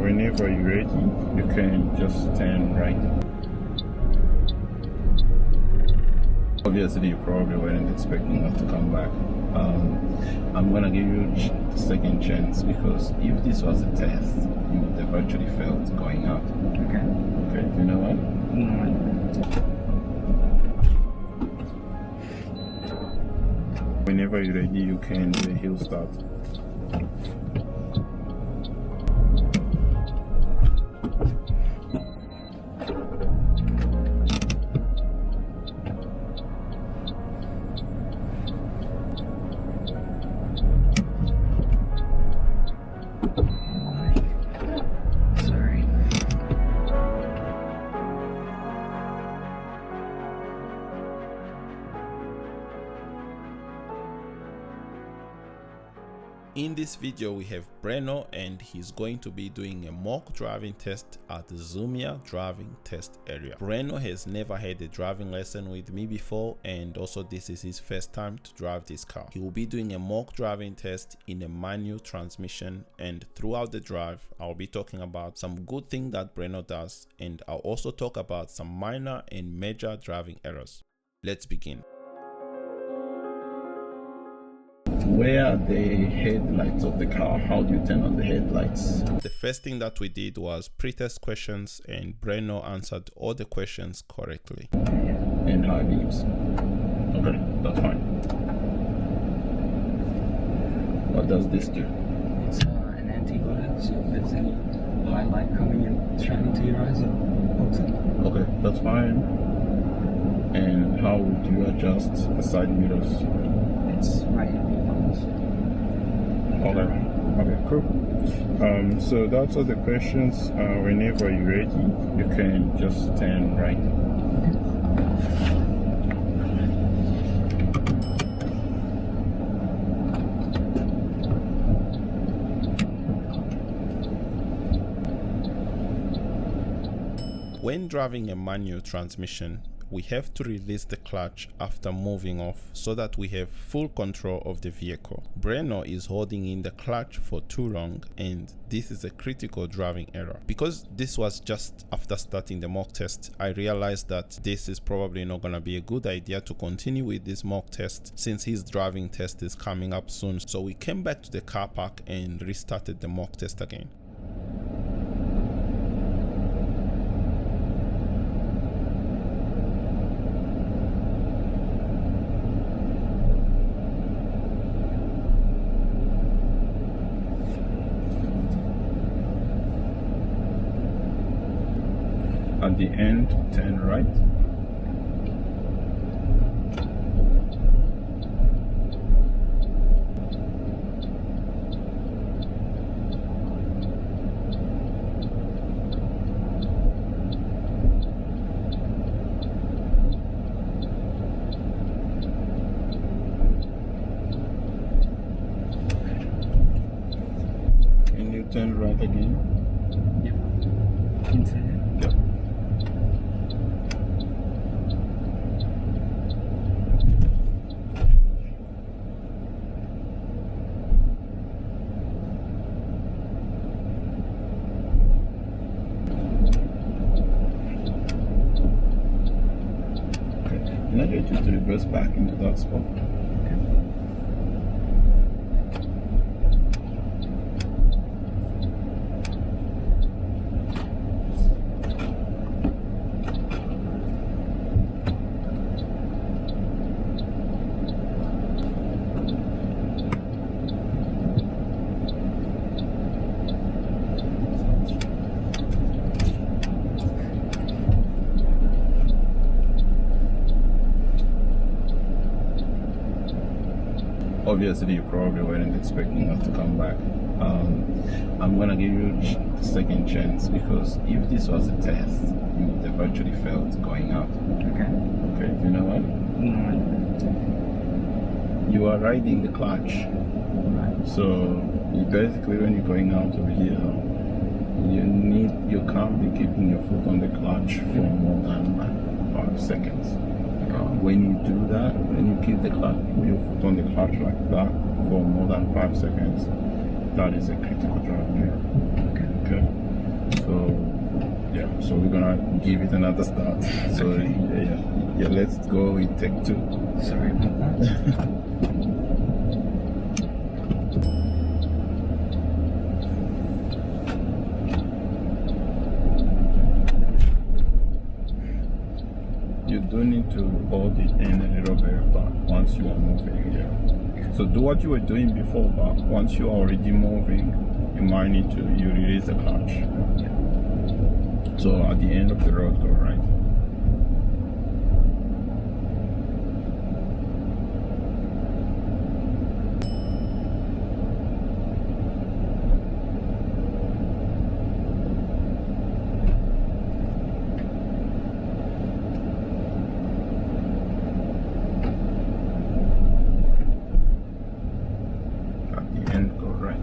Whenever you're ready, you can just turn right. Obviously, you probably weren't expecting us to come back. I'm gonna give you a second chance because if this was a test, you would have actually failed going out. Okay. Okay, do you know what? No. Whenever you're ready, you can do a hill start. Sorry. In this video we have Breno and he's going to be doing a mock driving test at the Zillmere driving test area. Breno has never had a driving lesson with me before, and also this is his first time to drive this car. He will be doing a mock driving test in a manual transmission, and throughout the drive I'll be talking about some good things that Breno does, and I'll also talk about some minor and major driving errors. Let's begin. Where are the headlights of the car? How do you turn on the headlights? The first thing that we did was pre-test questions, and Breno answered all the questions correctly. And high beams. Okay, that's fine. What does this do? It's an anti-glare, so if there's any white light coming and shining to your eyes, it blocks it. Okay, that's fine. And how would you adjust the side mirrors? It's right here. Okay, cool. So that's all the questions. Whenever you're ready, you can just turn right. When driving a manual transmission, we have to release the clutch after moving off so that we have full control of the vehicle. Breno is holding in the clutch for too long, and this is a critical driving error. Because this was just after starting the mock test, I realized that this is probably not gonna be a good idea to continue with this mock test since his driving test is coming up soon. So we came back to the car park and restarted the mock test again. At the end, turn right. Can you turn right again? Yep. Inside it. Yep. Now I get you to reverse back into that spot. Obviously, you probably weren't expecting us to come back. I'm gonna give you a second chance because if this was a test, you would have actually failed going out. Okay. Okay, do you know what? No. You are riding the clutch. Right. So basically when you're going out of here, you can't be keeping your foot on the clutch for more than 5 seconds. When you do that, when you keep your foot on the clutch like that for more than 5 seconds, that is a critical driving error. Okay. Okay. so we're gonna give it another start. So Okay. yeah, let's go with take 2. Sorry about that. You do need to hold it in a little bit back once you are moving. Yeah. So do what you were doing before, but once you are already moving, you might need to release the clutch. Yeah. So at the end of the road, go right. At the end, go right.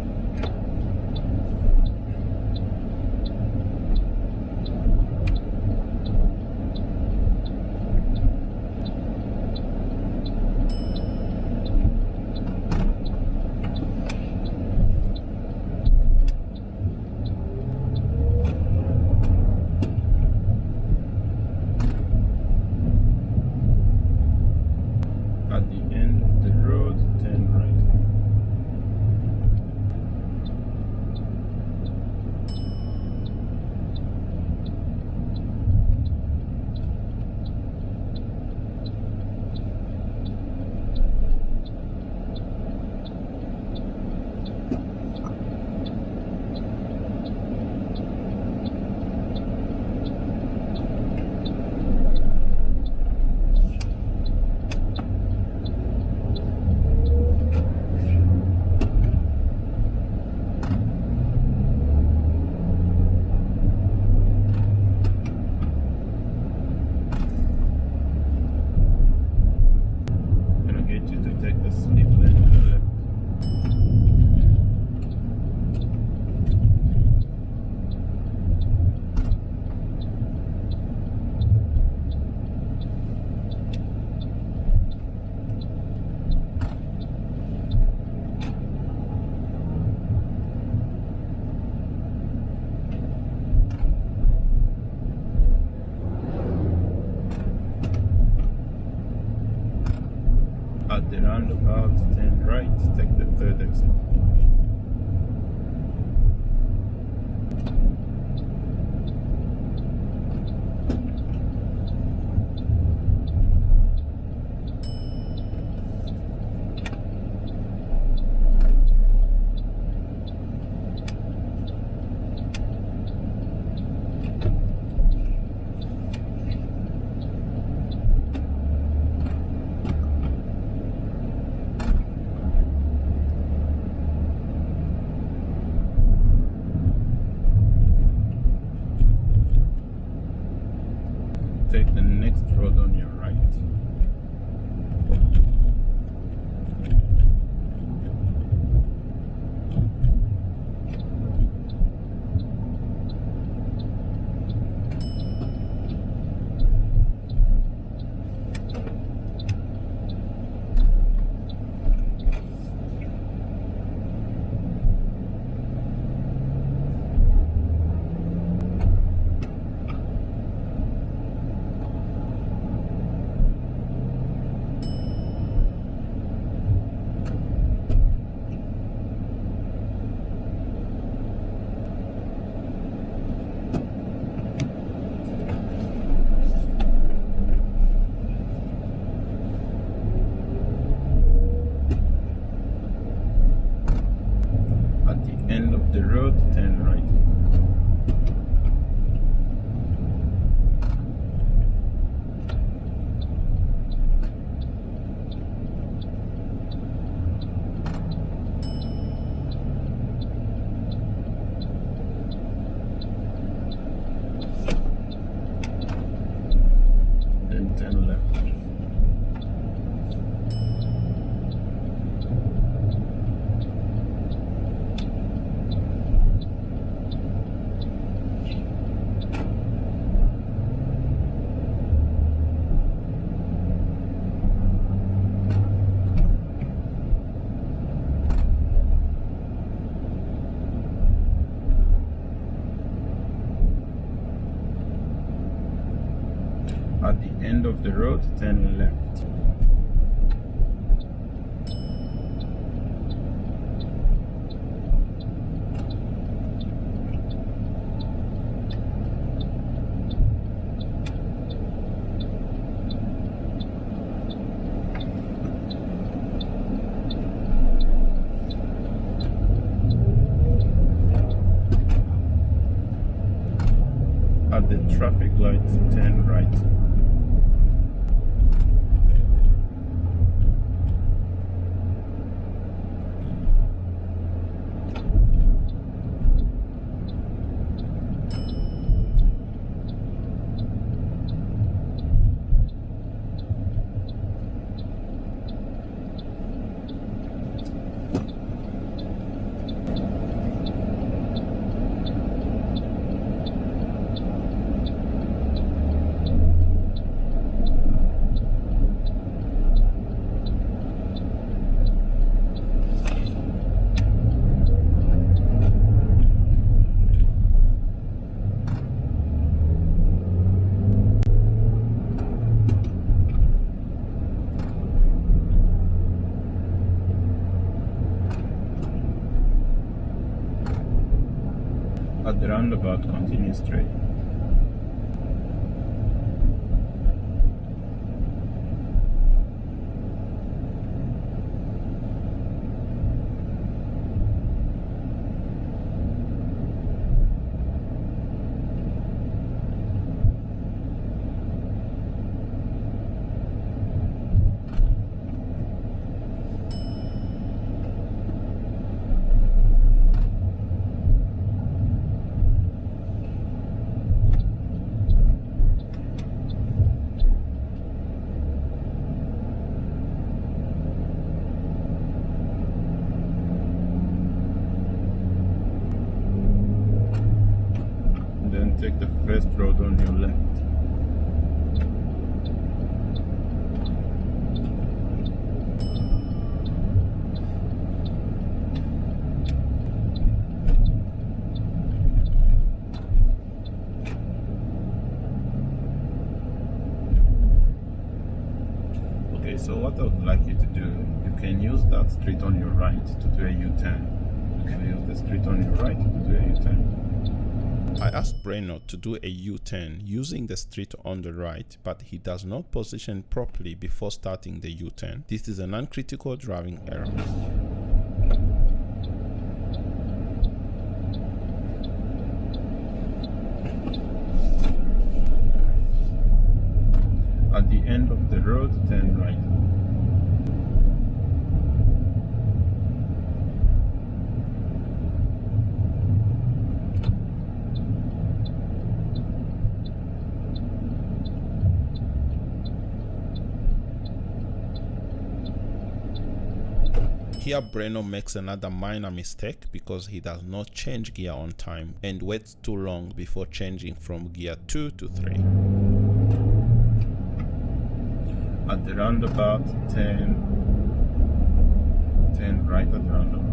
At the end of the road, turn right. Gonna get you to take the slip lane to the left. At the roundabout, turn right, take the 3rd exit. Take the next road on your right. At the end of the road, turn left. At the traffic lights, turn right. At the roundabout, continue straight. Then take the first road on your left. Okay, so what I would like you to do, you can use that street on your right to do a U-turn. You can use the street on your right to do a U-turn. I asked Breno to do a U-turn using the street on the right, but he does not position properly before starting the U-turn. This is an uncritical driving error. At the end of the road, turn right. Here Breno makes another minor mistake because he does not change gear on time and waits too long before changing from gear 2 to 3. At the roundabout, turn right at the roundabout.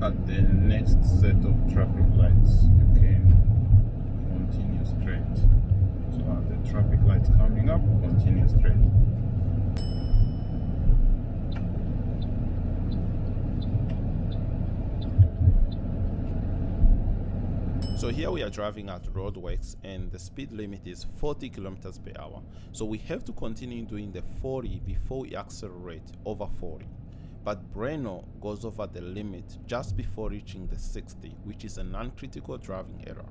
At the next set of traffic lights, you can continue straight. So at the traffic lights coming up, continue straight. So So here we are driving at roadworks and the speed limit is 40 kilometers per hour. So we have to continue doing the 40 before we accelerate over 40. But Breno goes over the limit just before reaching the 60, which is a non-critical driving error.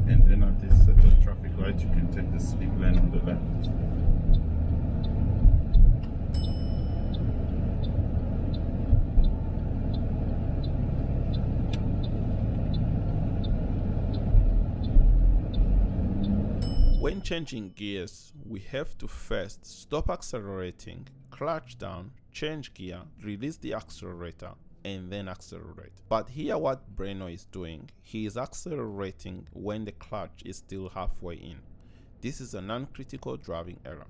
And then at this set of traffic lights, you can take the speed lane on the left. When changing gears, we have to first stop accelerating, clutch down, change gear, release the accelerator, and then accelerate. But here what Breno is doing, he is accelerating when the clutch is still halfway in. This is a non-critical driving error.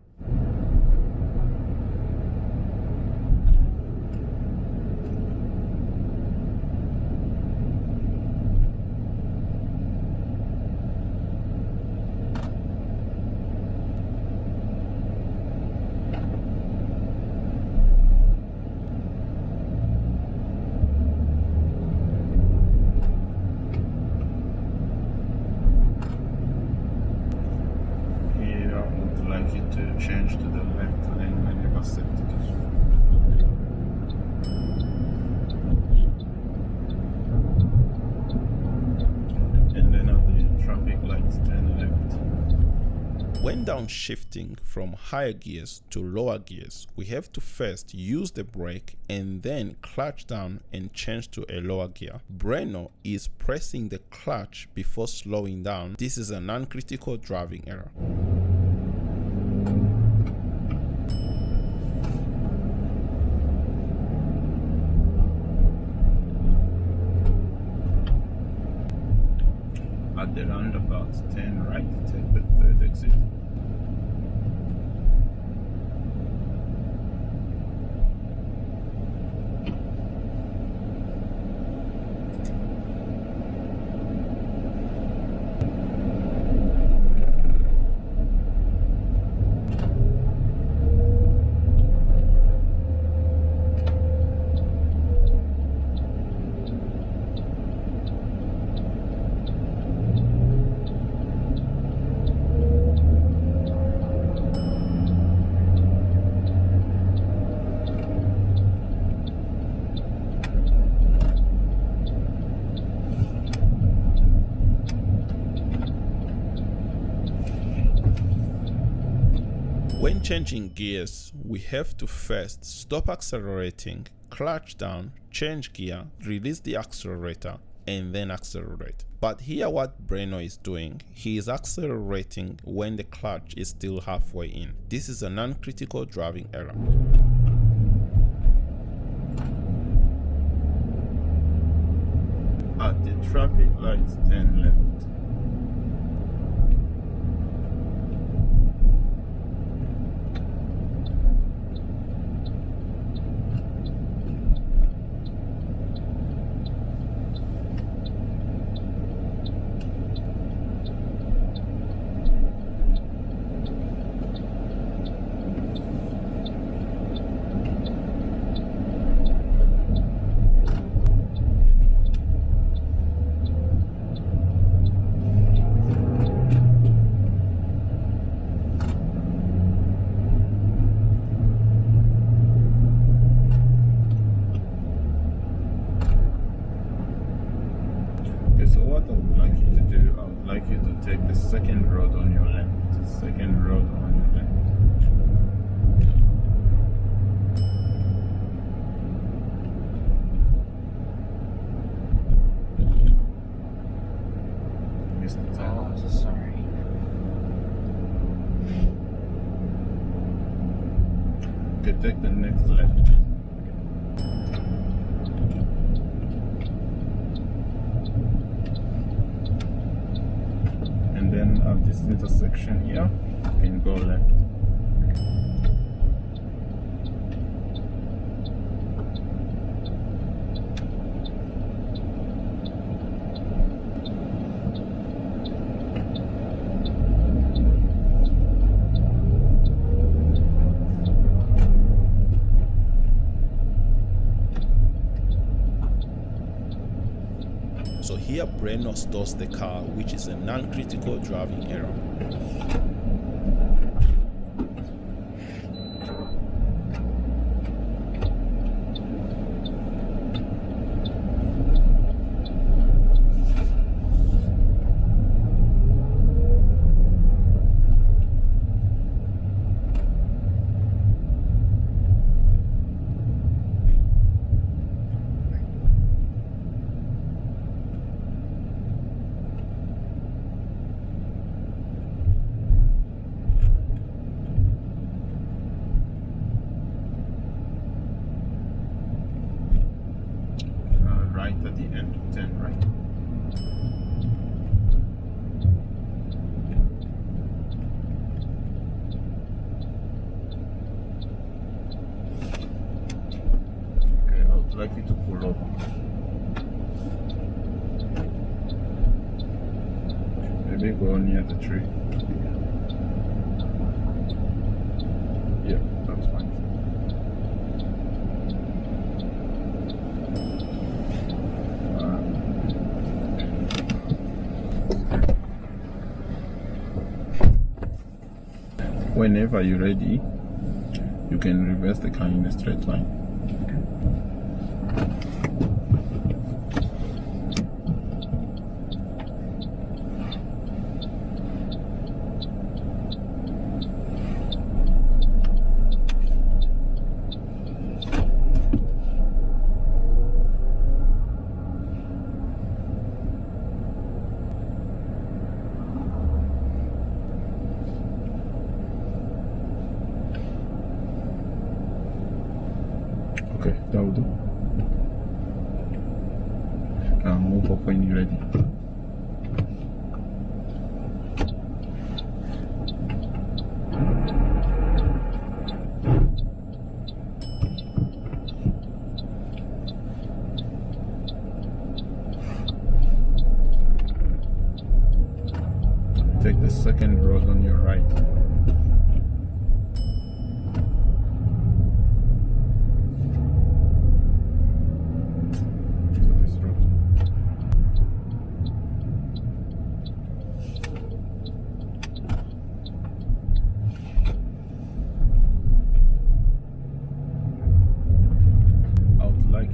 To change to the left lane when you've accepted it. And then at the traffic lights, turn left. When downshifting from higher gears to lower gears, we have to first use the brake and then clutch down and change to a lower gear. Breno is pressing the clutch before slowing down. This is a non-critical driving error. At the roundabouts, turn right, take the third exit. When changing gears, we have to first stop accelerating, clutch down, change gear, release the accelerator, and then accelerate. But here what Breno is doing, he is accelerating when the clutch is still halfway in. This is a non-critical driving error. At the traffic lights, turn left. So what I would like you to do, I would like you to take the second road on your left. Second road on your left. Mr. Tyler. Oh, sorry. Okay, take the next left. And then at this intersection here, you can go left. Here Breno stores the car, which is a non-critical driving error. Right at the end, turn right. Okay, I would like you to pull over. Maybe go near the tree. Yeah, that's fine. Whenever you're ready, you can reverse the car in a straight line. Okay, that will do. Move up when you're ready. Take the second road on your right.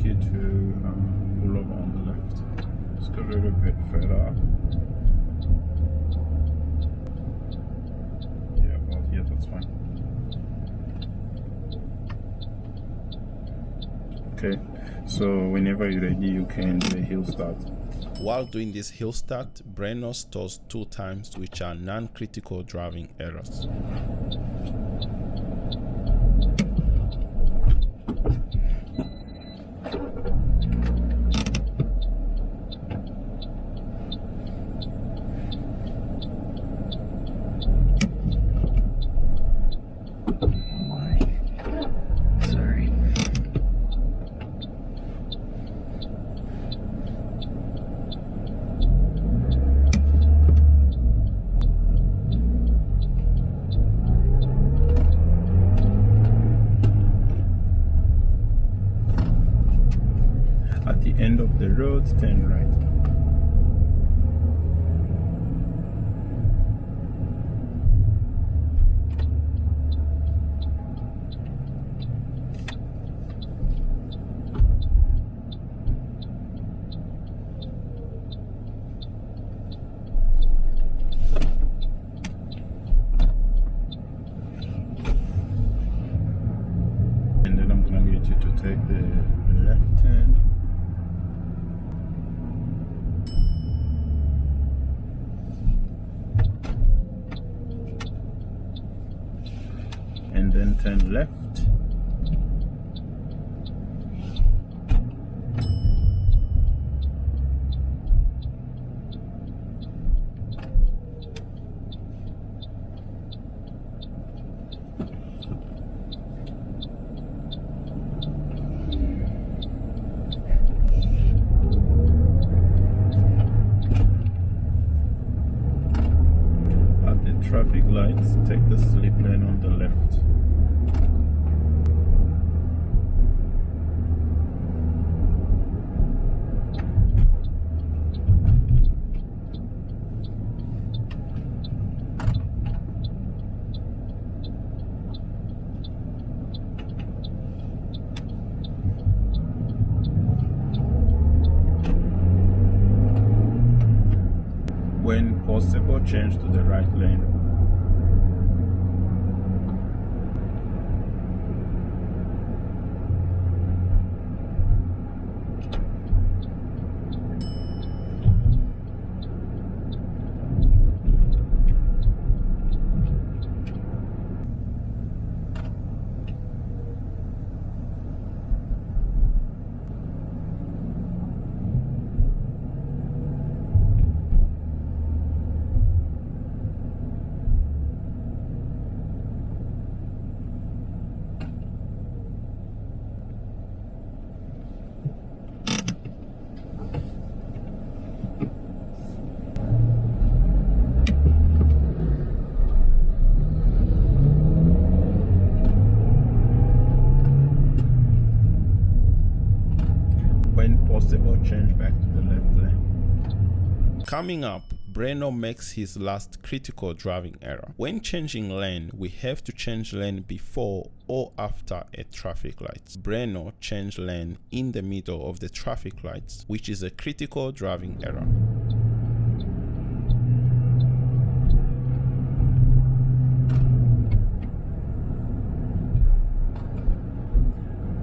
You to pull over on the left. Just go a little bit further up. Yeah, about here, that's fine. Okay, so whenever you're ready, you can do a hill start. While doing this hill start, Breno stores 2 times, which are non-critical driving errors. At the end of the road, turn right. And then I'm gonna get you to take the left turn. And then turn left. At the traffic lights, take the slip lane on the left. When possible, change to the right lane. Possible, change back to the left lane. Coming up, Breno makes his last critical driving error. When changing lane, we have to change lane before or after a traffic light. Breno changed lane in the middle of the traffic lights, which is a critical driving error.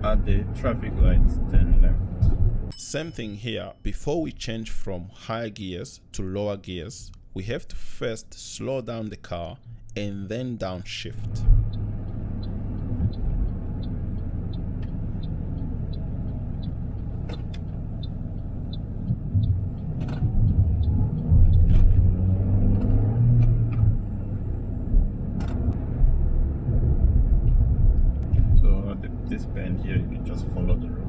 At the traffic lights, turn left. Same thing here. Before we change from higher gears to lower gears, we have to first slow down the car and then downshift. So at this bend here, you can just follow the road.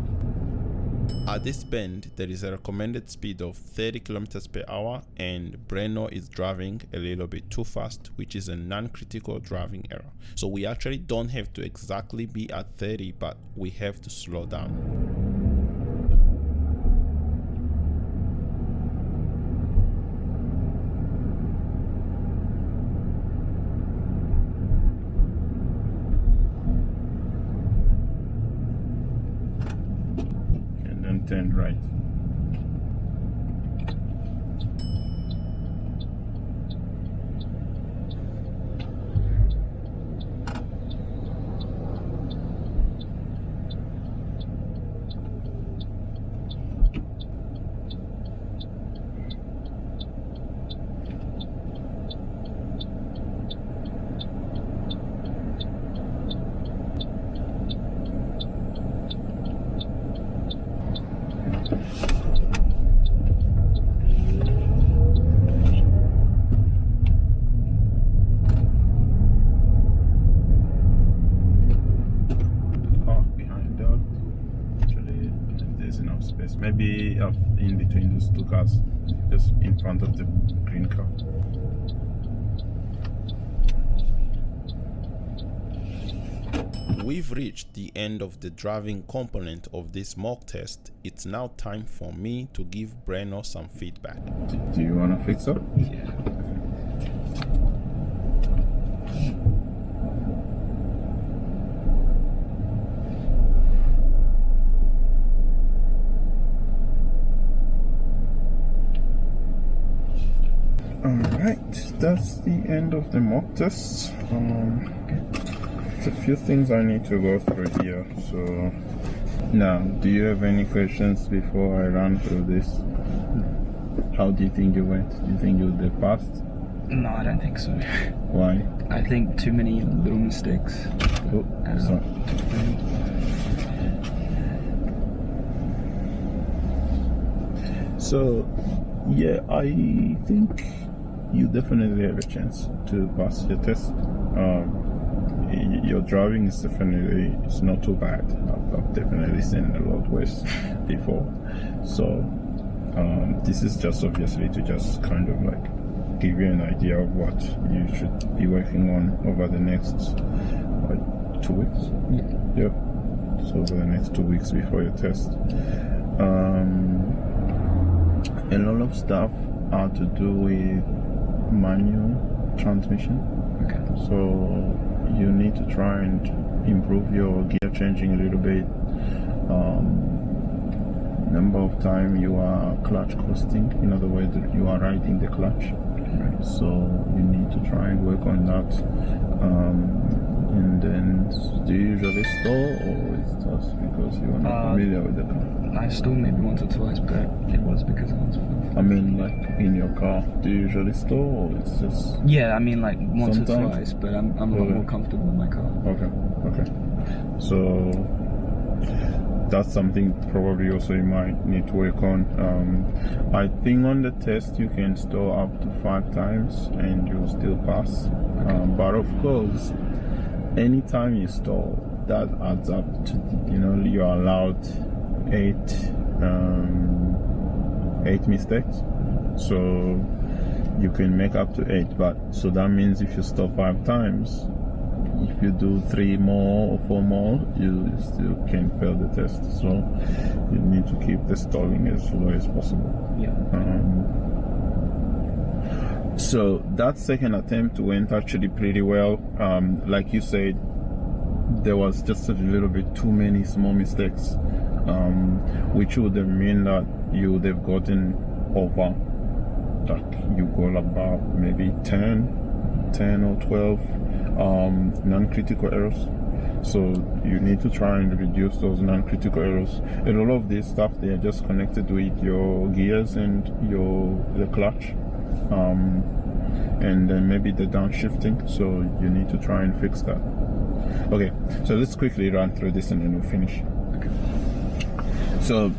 At this bend, there is a recommended speed of 30 km per hour and Breno is driving a little bit too fast, which is a non-critical driving error. So we actually don't have to exactly be at 30, but we have to slow down. Turn right. Maybe in between those two cars, just in front of the green car. We've reached the end of the driving component of this mock test. It's now time for me to give Breno some feedback. Do you want to fix up? Yeah. Alright, that's the end of the mock test. There's a few things I need to go through here. So now, do you have any questions before I run through this? How do you think you went? Do you think you did passed? No, I don't think so. Why? I think too many little mistakes. Oh, sorry. So, yeah, I think you definitely have a chance to pass your test. Your driving is definitely, it's not too bad. I've definitely seen a lot worse before. So this is just obviously to just kind of like give you an idea of what you should be working on over the next 2 weeks. Yeah. So over the next 2 weeks before your test. A lot of stuff are to do with manual transmission. Okay. So you need to try and improve your gear changing a little bit. number of time you are clutch coasting. In other words, you are riding the clutch. Right. So you need to try and work on that. And then, do you usually stall, or it's just because you are not familiar with the car? I stole maybe once or twice, but it was because I was. I mean, like in your car, do you usually stall, or it's just? Yeah, I mean like once Sometimes? or twice, but I'm a lot more comfortable in my car. Okay. So that's something probably also you might need to work on. I think on the test you can store up to 5 times and you'll still pass. But of course, anytime you stall, that adds up to, you're allowed 8 mistakes. So you can make up to 8, but so that means if you stall 5 times, if you do 3 more or 4 more, you still can fail the test. So you need to keep the stalling as low as possible. Yeah. So that second attempt went actually pretty well. Like you said, there was just a little bit too many small mistakes, which would have mean that you would have gotten over, like you got about maybe 10 or 12 non-critical errors. So you need to try and reduce those non-critical errors. And all of this stuff, they are just connected with your gears and the clutch, and then maybe the downshifting. So you need to try and fix that. Okay, so let's quickly run through this and then we'll finish. Okay. So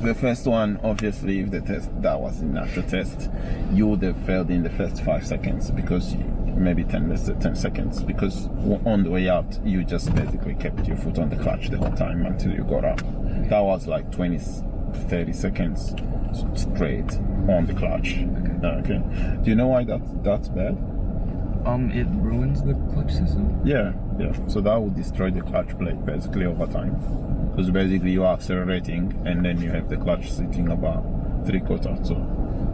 the first one, obviously, if the test that was an actual test, you would have failed in the first 5 seconds, because maybe 10 seconds, because on the way out you just basically kept your foot on the clutch the whole time until you got up. That was like 20-30 seconds straight on the clutch. Okay. Do you know why that's bad? It ruins the clutch system. Yeah. So that would destroy the clutch plate basically over time, because basically you are accelerating and then you have the clutch sitting about 3/4. So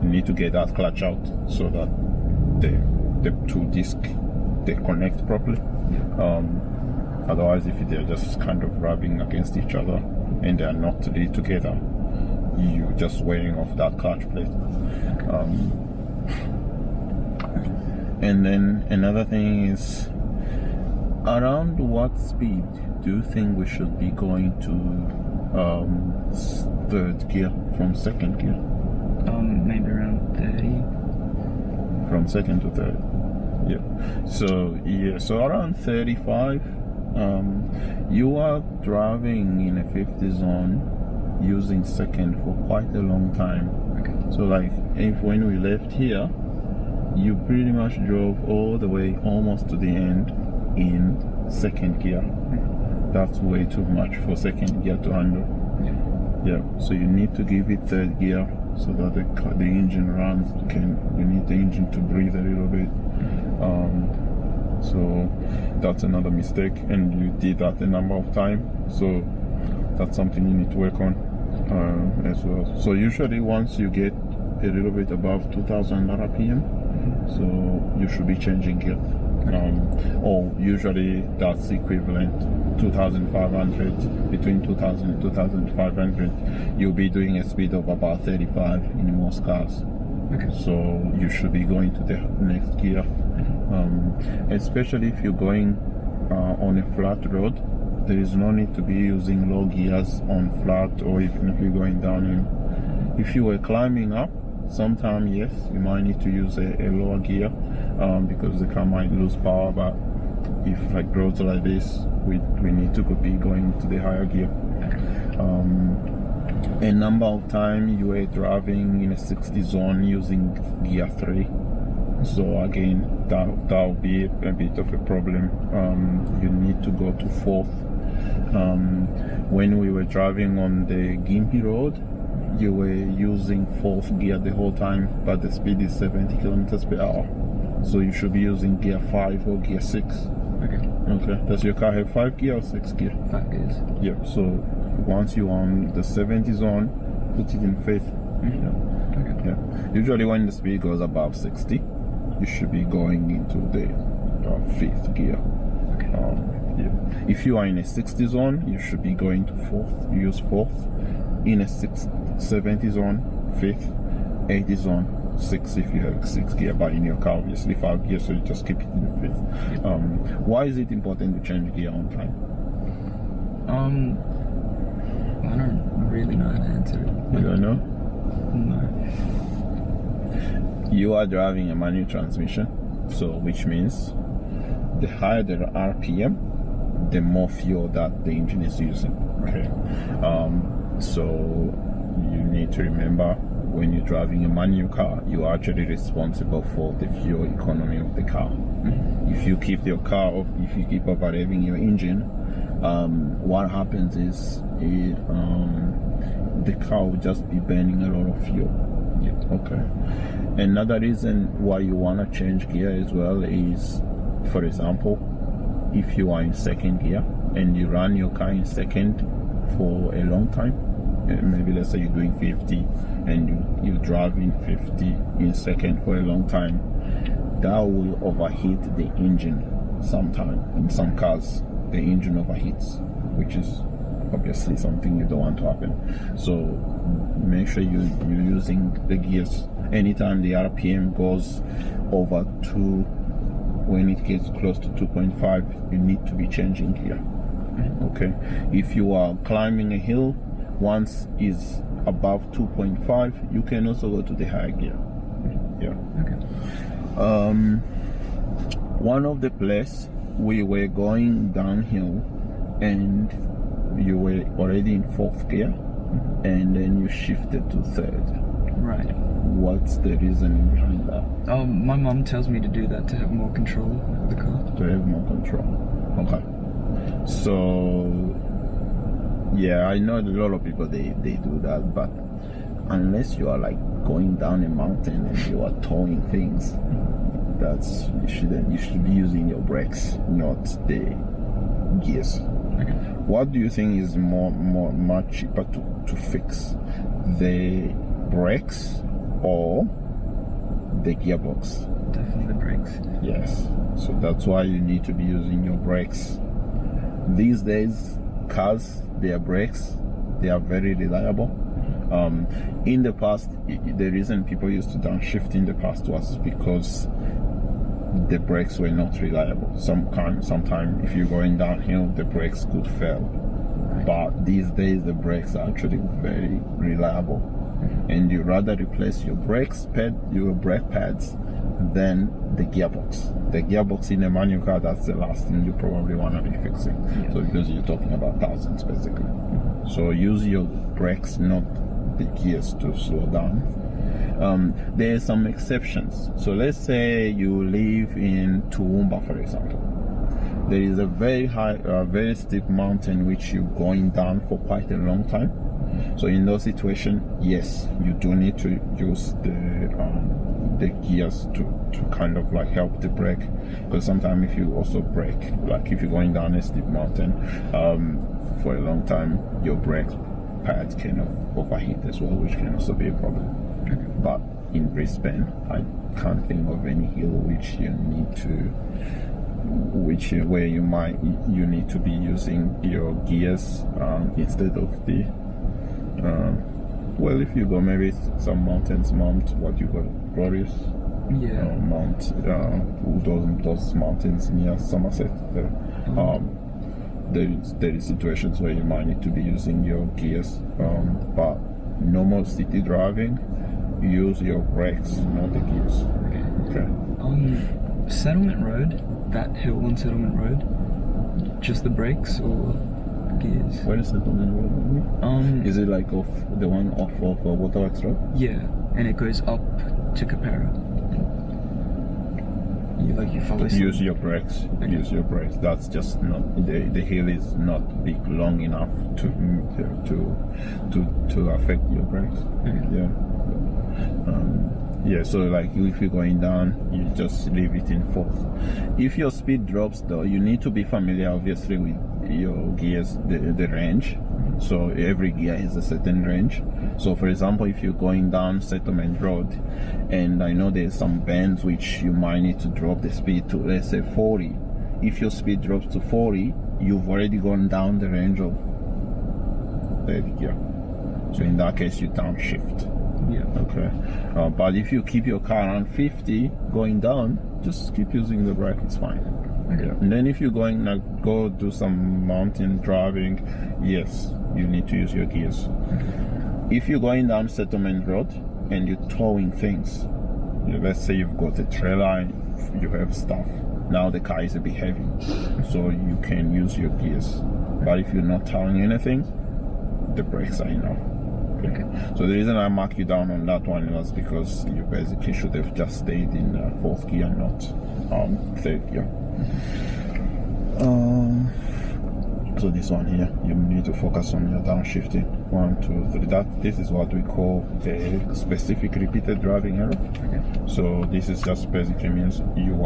you need to get that clutch out so that the 2 discs, they connect properly. Otherwise, if they're just kind of rubbing against each other and they are not really together, you're just wearing off that clutch plate. And then another thing is, around what speed do you think we should be going to 3rd gear from 2nd gear? Maybe around 30. From 2nd to 3rd. So around 35. You are driving in a 50 zone using 2nd for quite a long time. Okay. So like when we left here, you pretty much drove all the way almost to the end in 2nd gear. That's way too much for 2nd gear to handle. Yeah. So you need to give it 3rd gear so that the engine runs. You need the engine to breathe a little bit. So that's another mistake, and you did that a number of times. So that's something you need to work on as well. So usually once you get a little bit above 2000 RPM, so you should be changing gear. Or usually that's equivalent 2500, between 2000 and 2500, you'll be doing a speed of about 35 in most cars. Okay. So you should be going to the next gear, especially if you're going on a flat road. There is no need to be using low gears on flat, or even if you're going downhill. If you were climbing up, sometimes yes, you might need to use a lower gear because the car might lose power. But if like roads like this, we need to be going to the higher gear. A number of times you were driving in a 60 zone using gear 3. So again, that will be a bit of a problem. You need to go to 4th. When we were driving on the Gympie road, you were using 4th gear the whole time, but the speed is 70 kilometers per hour. So you should be using gear 5 or gear 6. Okay. Does your car have 5 gear or 6 gear? 5 gears. Yeah. So once you're on the 70 zone, put it in 5th. Yeah. Usually when the speed goes above 60, you should be going into the 5th gear. If you are in a 60 zone, you should be going to 4th. Use 4th. in a 7th is on 5th, 8th is on 6th if you have 6 gear, but in your car obviously 5 gears, so you just keep it in the 5th. Why is it important to change gear on time? I don't really know how to answer it. You don't know? No. You are driving a manual transmission, so which means the higher the RPM, the more fuel that the engine is using. Okay. So you need to remember, when you're driving a manual car, you are actually responsible for the fuel economy of the car. If you keep your car off, if you keep overrevving your engine, what happens is the car will just be burning a lot of fuel. Okay. Another reason why you want to change gear as well is, for example, if you are in 2nd gear and you run your car in 2nd for a long time, maybe let's say you're doing 50 and you drive in 50 in 2nd for a long time, that will overheat the engine sometime. In some cars, the engine overheats, which is obviously something you don't want to happen. So make sure you're using the gears. Anytime the RPM goes over 2, when it gets close to 2.5, you need to be changing gear. Okay. If you are climbing a hill, once is above 2.5, you can also go to the higher gear. Yeah. Okay. One of the places we were going downhill and you were already in 4th gear and then you shifted to 3rd. Right. What's the reasoning behind that? My mom tells me to do that to have more control over the car. To have more control. Okay. So yeah, I know a lot of people they do that, but unless you are like going down a mountain and you are towing things, you should be using your brakes, not the gears. Okay. What do you think is much cheaper to fix, the brakes or the gearbox? Definitely the brakes. Yes, so that's why you need to be using your brakes. These days, cars, their brakes, they are very reliable. In the past, the reason people used to downshift in the past was because the brakes were not reliable. Sometimes if you're going downhill, the brakes could fail. But these days, the brakes are actually very reliable. And you rather replace your brake pads than the gearbox. The gearbox in a manual car, that's the last thing you probably want to be fixing. Yeah. So because you're talking about thousands basically. So use your brakes, not the gears, to slow down. There are some exceptions. So let's say you live in Toowoomba, for example. There is a very very steep mountain which you're going down for quite a long time. So in those situations, yes, you do need to use the gears to kind of like help the brake, because sometimes if you also brake, like if you're going down a steep mountain for a long time, your brake pads can overheat as well, which can also be a problem. But in Brisbane, I can't think of any hill which you need to, where you need to be using your gears instead of the. Well, if you go maybe some mountains, what you got, Glorious? Yeah. Those mountains near Somerset. There is situations where you might need to be using your gears, but normal city driving, use your brakes, not the gears. Okay. Settlement Road, that hill on Settlement Road, just the brakes or gears? Where is Settlement Road? Is it like the one off of Waterworks Road? Yeah, and it goes up to Capera. You follow. Use your brakes. Okay. Use your brakes. That's just not the hill is not big long enough to affect your brakes. Okay. Yeah. Yeah, so like if you're going down, you just leave it in 4th. If your speed drops though, you need to be familiar obviously with your gears, the range. So every gear has a certain range. So for example, if you're going down Settlement Road, and I know there's some bends which you might need to drop the speed to, let's say 40. If your speed drops to 40, you've already gone down the range of 3rd gear. So in that case, you downshift. Yeah. Okay. But if you keep your car around 50 going down, just keep using the brake, it's fine. Okay. Yeah. And then if you're going like go do some mountain driving, yes, you need to use your gears. If you're going down Settlement Road and you're towing things, let's say you've got a trailer and you have stuff, now the car is a bit heavy, so you can use your gears. But if you're not towing anything, the brakes are enough. Okay. So the reason I mark you down on that one was because you basically should have just stayed in fourth gear, not third gear. So this one here, you need to focus on your downshifting. 1, 2, 3. This is what we call the specific repeated driving error. Okay. So this is just basically means you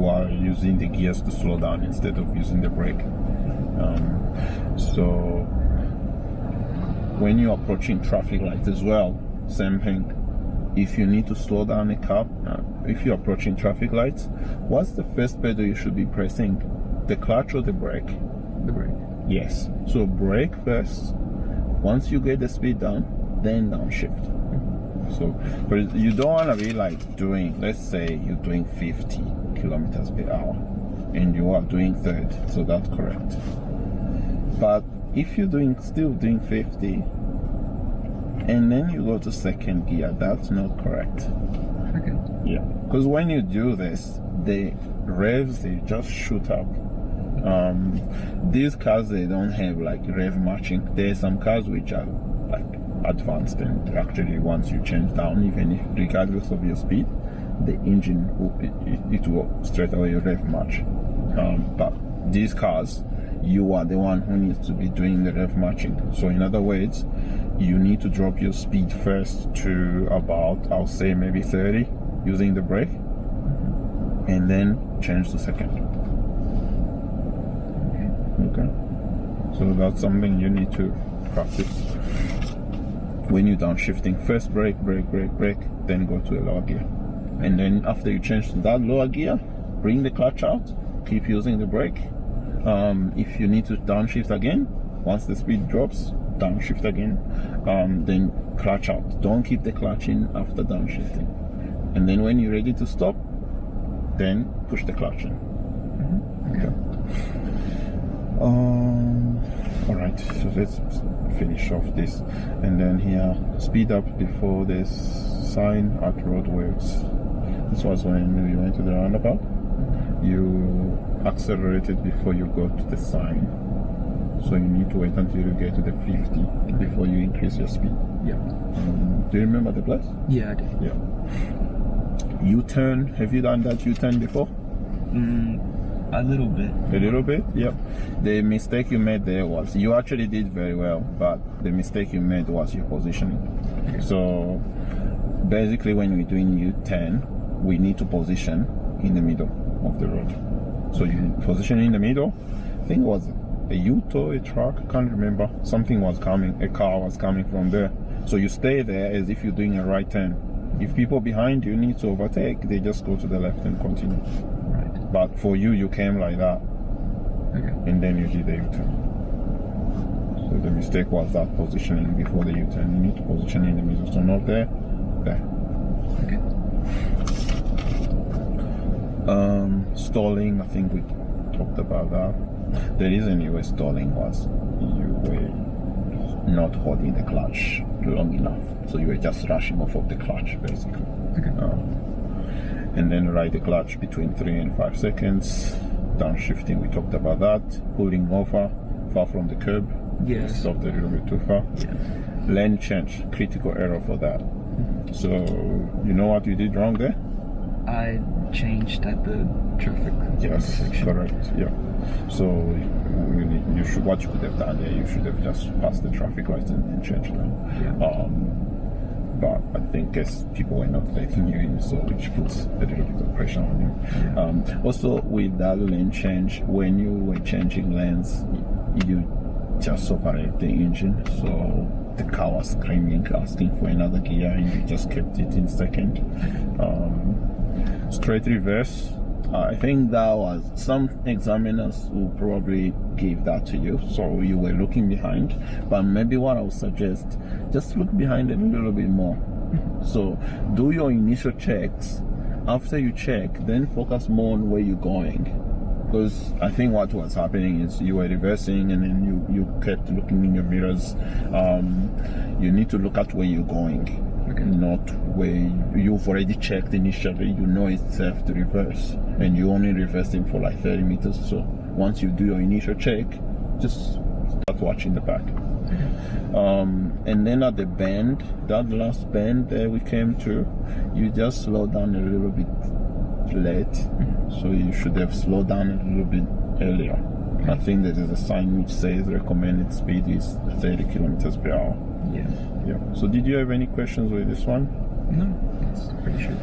are using the gears to slow down instead of using the brake. So when you're approaching traffic lights as well, same thing. If you need to slow down a car, if you're approaching traffic lights, what's the first pedal you should be pressing? The clutch or the brake? The brake. Yes. So brake first. Once you get the speed down, then downshift. So, but you don't want to be like doing, let's say you're doing 50 kilometers per hour and you are doing 30, so that's correct. But if you're still doing 50 and then you go to second gear, that's not correct. Okay. Yeah, because when you do this, the revs, they just shoot up. These cars, they don't have like rev matching. There's some cars which are like advanced, and actually once you change down, even if regardless of your speed, the engine it will straight away rev match. But these cars, you are the one who needs to be doing the rev matching. So in other words, you need to drop your speed first to about, I'll say maybe 30 using the brake, and then change to second. Okay. So that's something you need to practice. When you're downshifting, first brake, then go to a lower gear. And then after you change to that lower gear, bring the clutch out, keep using the brake. If you need to downshift again, once the speed drops, downshift again, then clutch out. Don't keep the clutch in after downshifting. And then when you're ready to stop, then push the clutch in. Okay. All right, so let's finish off this. And then here, speed up before this sign at roadworks. This was when we went to the roundabout. You accelerated before you got to the sign. So you need to wait until you get to the 50 before you increase your speed. Yeah. Do you remember the place? Yeah, I do. Yeah. U-turn, have you done that U-turn before? A little bit. A little bit? Yep. The mistake you made there was, you actually did very well, but the mistake you made was your positioning. Okay. So basically when we're doing U-turn, we need to position in the middle of the road. So you position in the middle. I think it was a ute or a truck, I can't remember. Something was coming, a car was coming from there. So you stay there as if you're doing a right turn. If people behind you need to overtake, they just go to the left and continue. Right. But for you, you came like that. Okay. And then you did the U-turn. So the mistake was that positioning before the U-turn. You need to position in the middle. So not there, there. Okay. Stalling, I think we talked about that. The reason you were stalling was you were not holding the clutch long enough. So you were just rushing off of the clutch, basically. Okay. And then ride the clutch between 3 and 5 seconds. Downshifting, we talked about that. Pulling over, far from the curb. Yes. Stopped a little bit too far. Yeah. Lane change, critical error for that. So, you know what you did wrong there? I changed at the traffic Yes, intersection. correct. Yeah. So you should, what you could have done there, you should have just passed the traffic lights and changed them. Yeah. But I think as people were not letting you in, so which puts a little bit of pressure on you. Yeah. Also with that lane change, when you were changing lanes, you just overrode the engine, so the car was screaming, asking for another gear, and you just kept it in second. Straight reverse, I think that was, some examiners will probably gave that to you, so you were looking behind. But maybe what I would suggest, just look behind a little bit more. So do your initial checks. After you check, then focus more on where you're going. Because I think what was happening is you were reversing and then you kept looking in your mirrors. You need to look at where you're going, not where you've already checked initially. You know it's safe to reverse, and you're only reversing for like 30 meters. So once you do your initial check, just start watching the back. And then at the bend, that last bend that we came to, you just slow down a little bit late. So you should have slowed down a little bit earlier. I think there is a sign which says recommended speed is 30 kilometers per hour. Yeah. Yeah. So did you have any questions with this one? No, it's pretty straightforward.